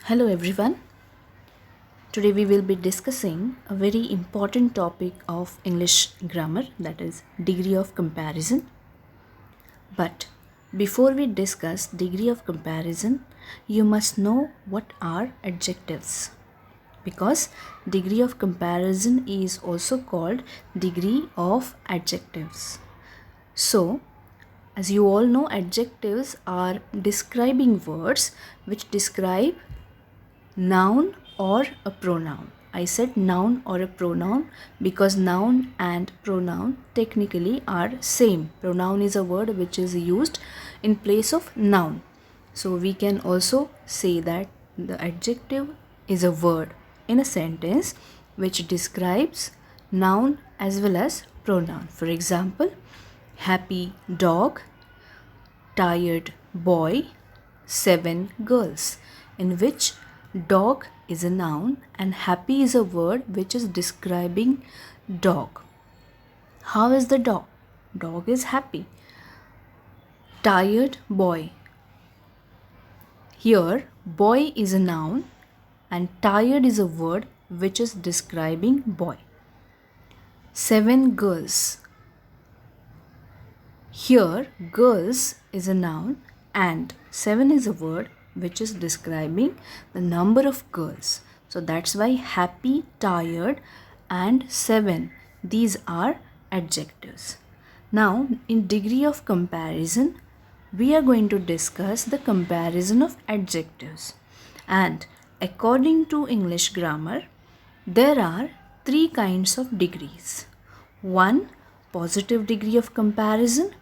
Hello everyone. Today we will be discussing a very important topic of English grammar, that is degree of comparison. But before we discuss degree of comparison, you must know what are adjectives, because degree of comparison is also called degree of adjectives. So, as you all know, adjectives are describing words which describe noun or a pronoun. I said noun or a pronoun because noun and pronoun technically are same. Pronoun is a word which is used in place of noun. So we can also say that the adjective is a word in a sentence which describes noun as well as pronoun. For example, happy dog, tired boy, 7 girls, in which dog is a noun and happy is a word which is describing dog. How is the dog? Dog is happy. Tired boy. Here, boy is a noun and tired is a word which is describing boy. 7 girls. Here, girls is a noun and 7 is a word which is describing the number of girls. So that's why happy, tired, and 7. These are adjectives. Now, in degree of comparison, we are going to discuss the comparison of adjectives. And according to English grammar, there are three kinds of degrees. One, positive degree of comparison.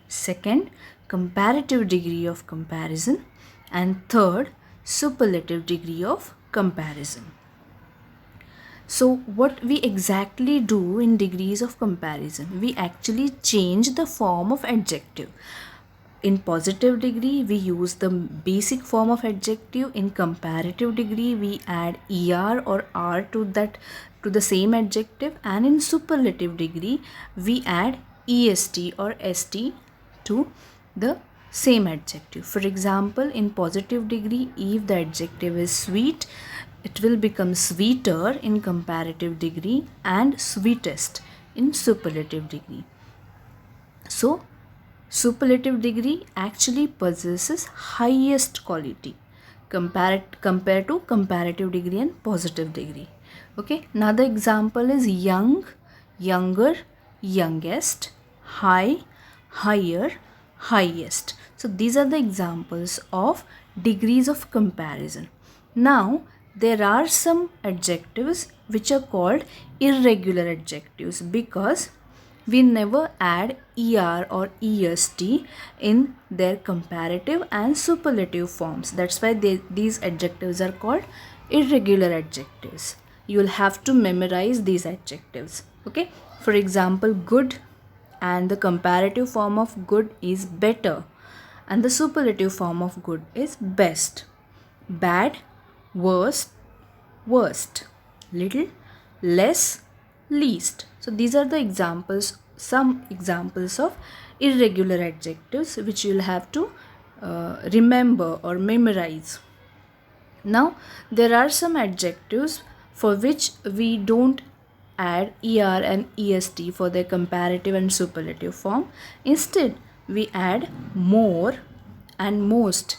Second, comparative degree of comparison. And third, superlative degree of comparison. So what we exactly do in degrees of comparison? We actually change the form of adjective. In positive degree, we use the basic form of adjective. In comparative degree, we add er or r to the same adjective, and in superlative degree, we add est or st to the same adjective. For example, in positive degree, if the adjective is sweet, it will become sweeter in comparative degree and sweetest in superlative degree. So, superlative degree actually possesses highest quality compared to comparative degree and positive degree. Okay, another example is young, younger, youngest, high, higher, highest. So these are the examples of degrees of comparison. Now there are some adjectives which are called irregular adjectives because we never add er or est in their comparative and superlative forms. That's why these adjectives are called irregular adjectives. You will have to memorize these adjectives. Okay, for example, good, and the comparative form of good is better, and the superlative form of good is best. Bad, worst, worst. Little, less, least. So these are the examples, some examples of irregular adjectives which you will have to remember or memorize. Now there are some adjectives for which we don't add er and est for their comparative and superlative form. Instead, we add more and most.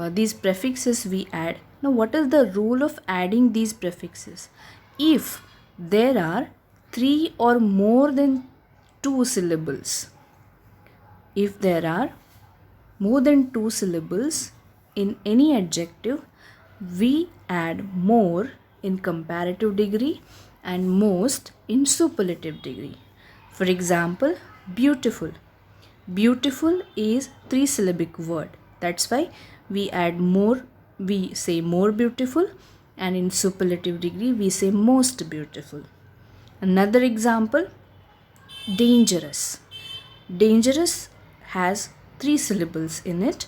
These prefixes we add. Now, what is the rule of adding these prefixes? If there are three or more than two syllables, if there are more than two syllables in any adjective, we add more in comparative degree and most in superlative degree. For example, beautiful. Beautiful is three syllabic word. That's why we add more, we say more beautiful, and in superlative degree we say most beautiful. Another example, dangerous. Dangerous has three syllables in it.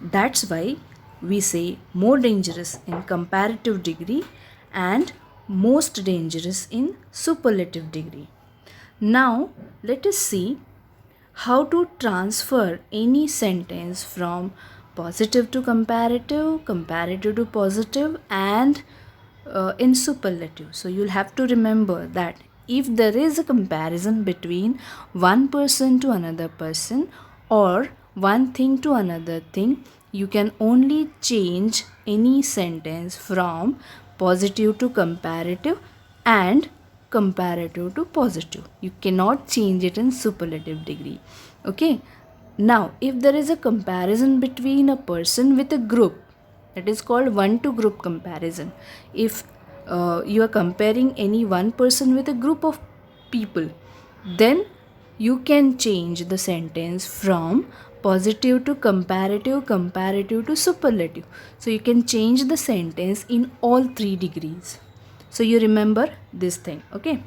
That's why we say more dangerous in comparative degree and most dangerous in superlative degree. Now let us see how to transfer any sentence from positive to comparative, comparative to positive, and in superlative. So you'll have to remember that if there is a comparison between one person to another person or one thing to another thing, you can only change any sentence from positive to comparative and comparative to positive. You cannot change it in superlative degree. Okay. Now, if there is a comparison between a person with a group, that is called one to group comparison. If you are comparing any one person with a group of people, then you can change the sentence from positive to comparative, comparative to superlative. So you can change the sentence in all three degrees. So you remember this thing, okay?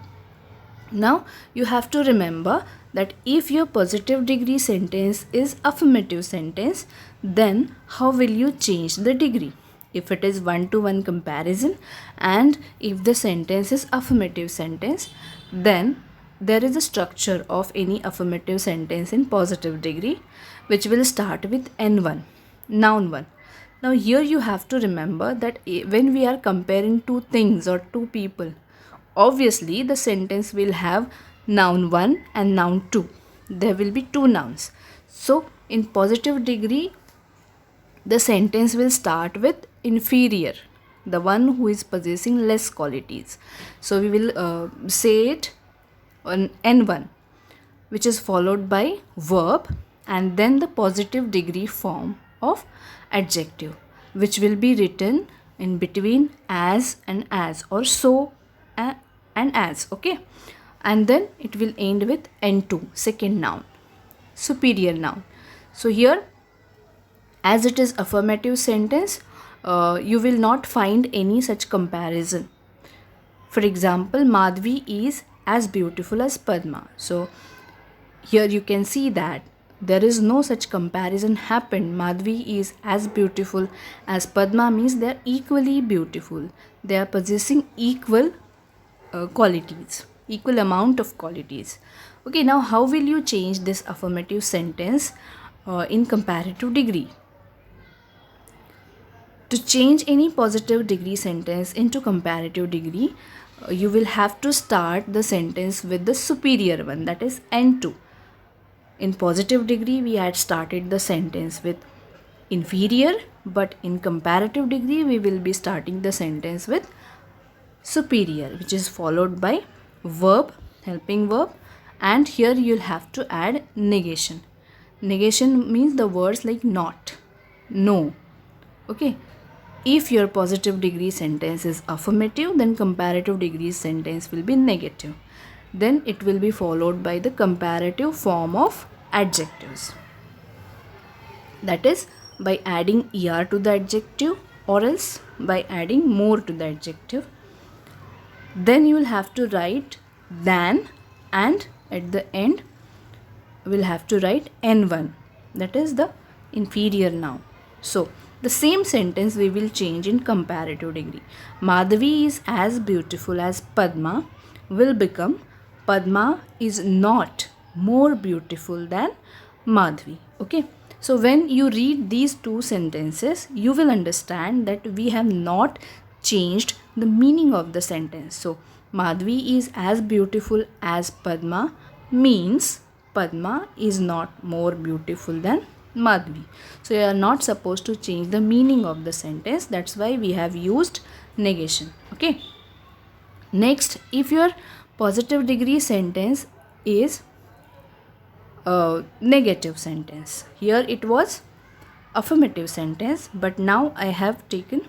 Now you have to remember that if your positive degree sentence is affirmative sentence, then how will you change the degree? If it is one to one comparison and if the sentence is affirmative sentence, then there is a structure of any affirmative sentence in positive degree which will start with N1, noun 1. Now here you have to remember that when we are comparing two things or two people, obviously the sentence will have noun 1 and noun 2. There will be two nouns. So in positive degree, the sentence will start with inferior, the one who is possessing less qualities. So we will say it on N1, which is followed by verb and then the positive degree form of adjective, which will be written in between as and as, or so and as, okay? And then it will end with N2, second noun, superior noun. So here, as it is affirmative sentence, you will not find any such comparison. For example, Madhvi is as beautiful as Padma. So here you can see that there is no such comparison happened. Madhvi is as beautiful as Padma means they are equally beautiful. They are possessing equal qualities, equal amount of qualities. Okay, now how will you change this affirmative sentence in comparative degree? To change any positive degree sentence into comparative degree, you will have to start the sentence with the superior one, that is N2. In positive degree, we had started the sentence with inferior, but in comparative degree, we will be starting the sentence with superior, which is followed by verb, helping verb, and here you'll have to add negation. Negation means the words like not, no, okay? If your positive degree sentence is affirmative, then comparative degree sentence will be negative. Then it will be followed by the comparative form of adjectives. That is by adding er to the adjective or else by adding more to the adjective. Then you will have to write than, and at the end we'll have to write N1, that is the inferior noun. So the same sentence we will change in comparative degree. Madhvi is as beautiful as Padma will become Padma is not more beautiful than Madhvi. Okay. So when you read these two sentences, you will understand that we have not changed the meaning of the sentence. So Madhvi is as beautiful as Padma means Padma is not more beautiful than Madhvi. So you are not supposed to change the meaning of the sentence. That's why we have used negation. Okay. Next, if your positive degree sentence is a negative sentence, here it was affirmative sentence, but now I have taken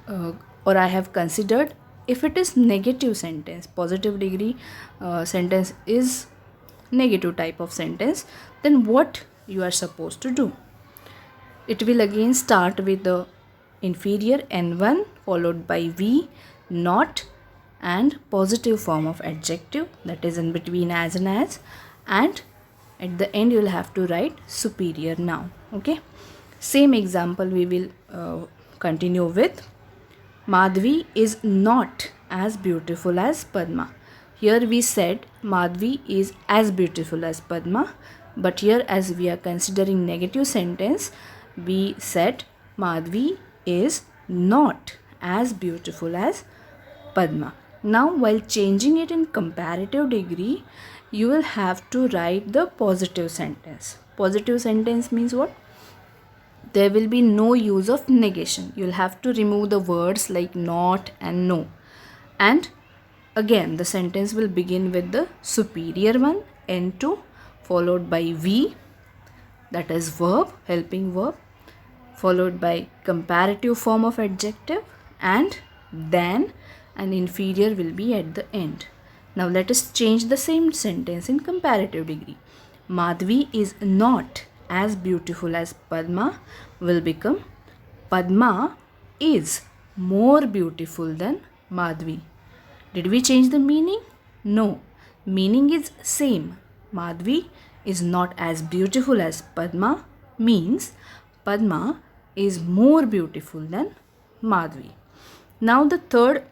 or I have considered if it is negative sentence, positive degree sentence is negative type of sentence, then what you are supposed to do? It will again start with the inferior N1 followed by V, not, and positive form of adjective, that is in between as and as, and at the end you will have to write superior noun. Okay, same example we will continue with. Madhvi is not as beautiful as Padma. Here we said Madhvi is as beautiful as Padma, but here as we are considering negative sentence, we said Madhvi is not as beautiful as Padma. Now, while changing it in comparative degree, you will have to write the positive sentence. Positive sentence means what? There will be no use of negation. You'll have to remove the words like not and no. And again, the sentence will begin with the superior one, N2, followed by V, that is verb, helping verb, followed by comparative form of adjective, and then an inferior will be at the end. Now let us change the same sentence in comparative degree. Madhvi is not as beautiful as Padma will become Padma is more beautiful than Madhvi. Did we change the meaning? No. Meaning is same. Madhvi is not as beautiful as Padma means Padma is more beautiful than Madhvi. Now the third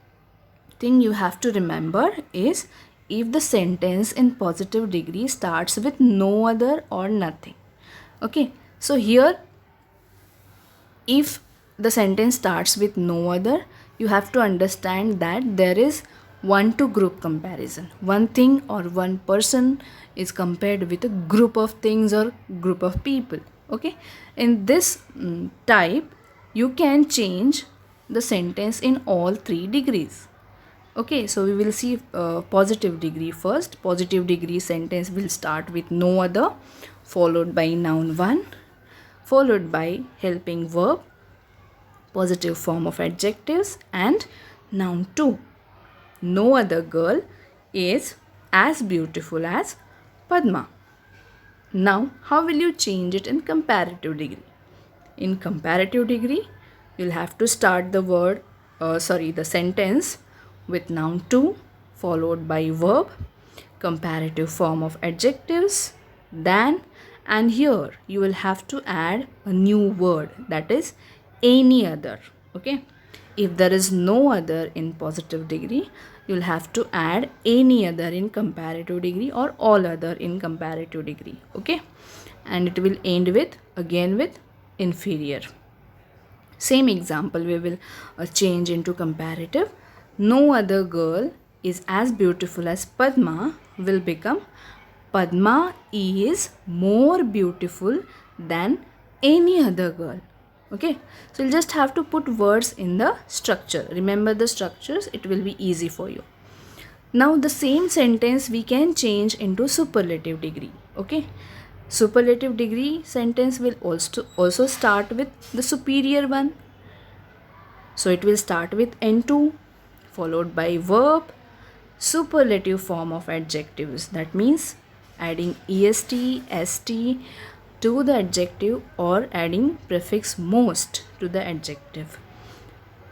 thing you have to remember is if the sentence in positive degree starts with no other or nothing. Okay, so here if the sentence starts with no other, you have to understand that there is one to group comparison. One thing or one person is compared with a group of things or group of people. Okay, in this type you can change the sentence in all three degrees. Okay, so we will see positive degree first. Positive degree sentence will start with no other, followed by noun 1, followed by helping verb, positive form of adjectives, and noun 2. No other girl is as beautiful as Padma. Now, how will you change it in comparative degree? In comparative degree, you'll have to start the sentence with noun 2 followed by verb, comparative form of adjectives, then, and here you will have to add a new word, that is any other. Okay, if there is no other in positive degree, you'll have to add any other in comparative degree or all other in comparative degree. Okay, and it will end with again with inferior. Same example we will change into comparative. No other girl is as beautiful as Padma will become Padma is more beautiful than any other girl. Okay, so you'll just have to put words in the structure. Remember the structures, it will be easy for you. Now the same sentence we can change into superlative degree. Okay, superlative degree sentence will also start with the superior one. So it will start with N2 followed by verb, superlative form of adjectives. That means adding est, st to the adjective or adding prefix most to the adjective.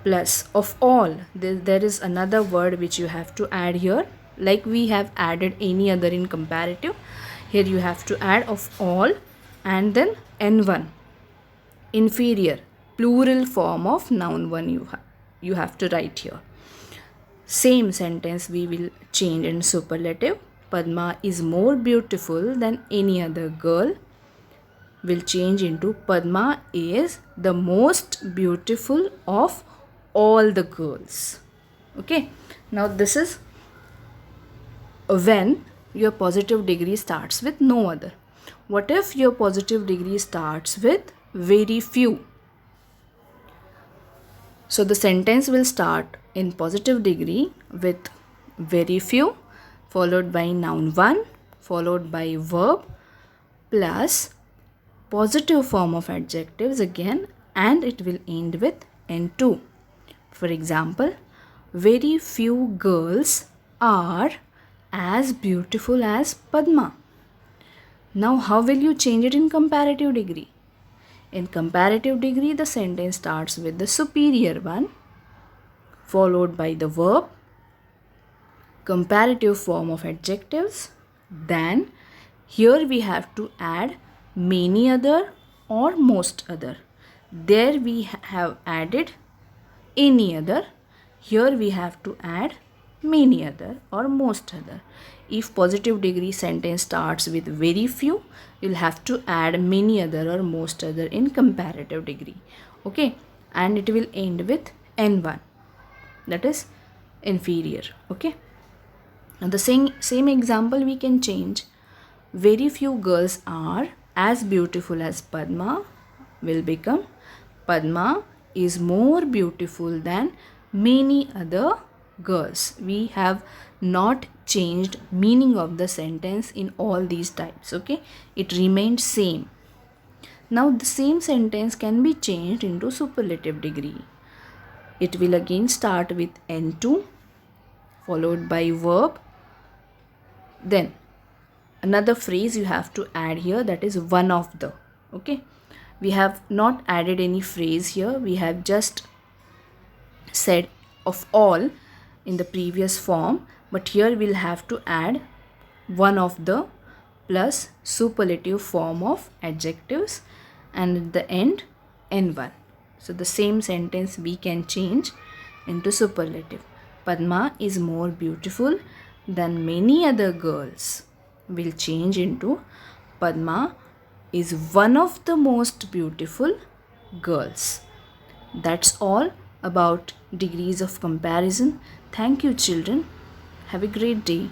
Plus of all, there is another word which you have to add here. Like we have added any other in comparative, here you have to add of all and then N1, inferior, plural form of noun 1 you have to write here. Same sentence we will change in superlative. Padma is more beautiful than any other girl will change into Padma is the most beautiful of all the girls. Okay, now this is when your positive degree starts with no other. What if your positive degree starts with very few? So the sentence will start in positive degree with very few followed by noun 1 followed by verb plus positive form of adjectives again, and it will end with N2. For example, very few girls are as beautiful as Padma. Now how will you change it in comparative degree? In comparative degree, the sentence starts with the superior one followed by the verb, comparative form of adjectives, then here we have to add many other or most other. There we have added any other. Here we have to add many other or most other. If positive degree sentence starts with very few, you'll have to add many other or most other in comparative degree. Okay, and it will end with n1, that is inferior. Okay, now the same example we can change. Very few girls are as beautiful as Padma will become Padma is more beautiful than many other girls. We have not changed meaning of the sentence in all these types. Okay, it remained same. Now the same sentence can be changed into superlative degree. It will again start with n2 followed by verb, then another phrase you have to add here, that is one of the. Okay, we have not added any phrase here, we have just said of all in the previous form, but here we'll have to add one of the plus superlative form of adjectives, and at the end n1. So the same sentence we can change into superlative. Padma is more beautiful than many other girls will change into Padma is one of the most beautiful girls. That's all about degrees of comparison. Thank you, children. Have a great day.